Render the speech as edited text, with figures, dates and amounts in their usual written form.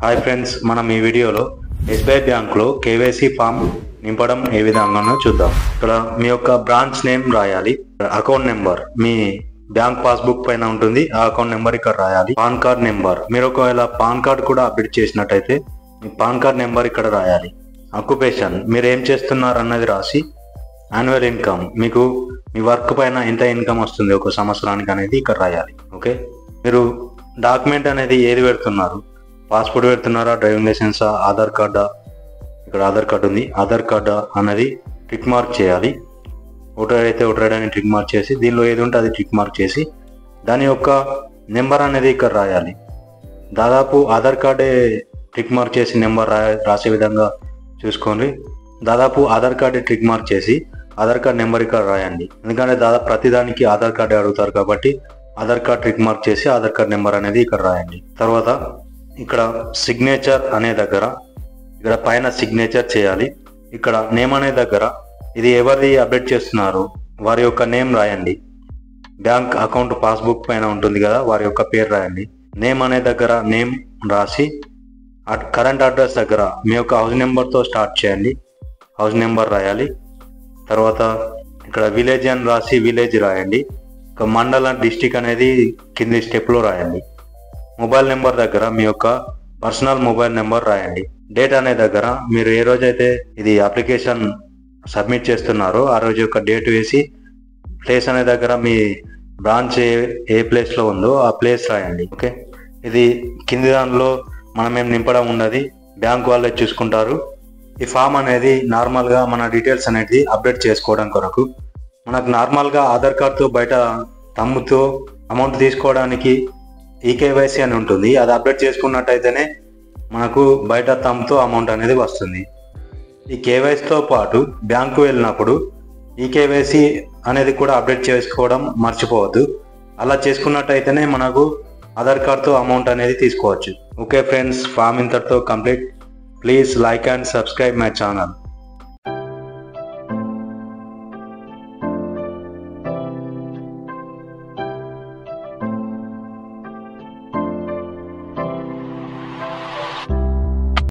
Hi friends, మనం ఈ వీడియోలో ఎస్బీఐ బ్యాంక్లో కేవైసీ ఫామ్ నింపడం ఏ విధంగానో చూద్దాం. ఇక్కడ మీ యొక్క బ్రాంచ్ నేమ్ రాయాలి, అకౌంట్ నెంబర్ మీ బ్యాంక్ పాస్బుక్ పైన ఉంటుంది, ఆ అకౌంట్ నెంబర్ ఇక్కడ రాయాలి. పాన్ కార్డ్ నెంబర్, మీరు ఒకవేళ పాన్ కార్డ్ కూడా అప్డేట్ చేసినట్టయితే మీ పాన్ కార్డ్ నెంబర్ ఇక్కడ రాయాలి. ఆక్యుపేషన్, మీరు ఏం చేస్తున్నారు అన్నది రాసి, యాన్యువల్ ఇన్కమ్, మీకు మీ వర్క్ పైన ఎంత ఇన్కమ్ వస్తుంది ఒక సంవత్సరానికి అనేది ఇక్కడ రాయాలి. ఓకే, మీరు డాక్యుమెంట్ అనేది ఏది పెడుతున్నారు, పాస్పోర్ట్ పెడుతున్నారా, డ్రైవింగ్ లైసెన్సా, ఆధార్ కార్డా, ఇక్కడ ఆధార్ కార్డు ఉంది, ఆధార్ కార్డు అనేది టిక్ మార్క్ చేయాలి. ఓటర్ అయితే ఓటర్ అని టిక్ మార్క్ చేసి, దీనిలో ఏది ఉంటే అది టిక్ మార్క్ చేసి దాని యొక్క నెంబర్ అనేది ఇక్కడ రాయాలి. దాదాపు ఆధార్ కార్డే టిక్ మార్క్ చేసి నెంబర్ రాసే విధంగా చూసుకోండి. దాదాపు ఆధార్ కార్డే టిక్ మార్క్ చేసి ఆధార్ కార్డ్ నెంబర్ ఇక్కడ రాయండి. ఎందుకంటే దాదాపు ప్రతిదానికి ఆధార్ కార్డే అడుగుతారు కాబట్టి ఆధార్ కార్డ్ టిక్ మార్క్ చేసి ఆధార్ కార్డ్ నెంబర్ అనేది ఇక్కడ రాయండి. తర్వాత ఇక్కడ సిగ్నేచర్ అనే దగ్గర ఇక్కడ పైన సిగ్నేచర్ చేయాలి. ఇక్కడ నేమ్ అనే దగ్గర ఇది ఎవరిది అప్డేట్ చేస్తున్నారు వారి యొక్క నేమ్ రాయండి. బ్యాంక్ అకౌంట్ పాస్బుక్ పైన ఉంటుంది కదా, వారి యొక్క పేరు రాయండి. నేమ్ అనే దగ్గర నేమ్ రాసి కరెంట్ అడ్రస్ దగ్గర మీ యొక్క హౌస్ నెంబర్తో స్టార్ట్ చేయండి, హౌస్ నెంబర్ రాయాలి. తర్వాత ఇక్కడ విలేజ్ అని రాసి విలేజ్ రాయండి. ఇక మండలం డిస్టిక్ అనేది కింది స్టెప్లో రాయండి. మొబైల్ నెంబర్ దగ్గర మీ యొక్క పర్సనల్ మొబైల్ నెంబర్ రాయండి. డేట్ అనే దగ్గర మీరు ఏ రోజైతే ఇది అప్లికేషన్ సబ్మిట్ చేస్తున్నారో ఆ రోజు యొక్క డేట్ వేసి, ప్లేస్ అనే దగ్గర మీ బ్రాంచ్ ఏ ప్లేస్లో ఉందో ఆ ప్లేస్ రాయండి. ఓకే, ఇది కింది దానిలో మనం ఏం నింపడం ఉన్నది బ్యాంక్ వాళ్ళే చూసుకుంటారు. ఈ ఫామ్ అనేది నార్మల్గా మన డీటెయిల్స్ అనేది అప్డేట్ చేసుకోవడం కొరకు, మనకు నార్మల్గా ఆధార్ కార్డ్తో బయట తమ్ముతో అమౌంట్ తీసుకోవడానికి ఈకేవైసీ అని ఉంటుంది, అది అప్డేట్ చేసుకున్నట్టయితేనే మనకు బయట తమ్ముతో అమౌంట్ అనేది వస్తుంది. ఈ కేవైసీతో పాటు బ్యాంకు వెళ్ళినప్పుడు ఈకేవైసీ అనేది కూడా అప్డేట్ చేసుకోవడం మర్చిపోవద్దు. అలా చేసుకున్నట్టయితేనే మనకు ఆధార్ కార్డ్తో అమౌంట్ అనేది తీసుకోవచ్చు. ఓకే ఫ్రెండ్స్, ఫామ్ ఇంతటితో complete. Please like and subscribe my channel.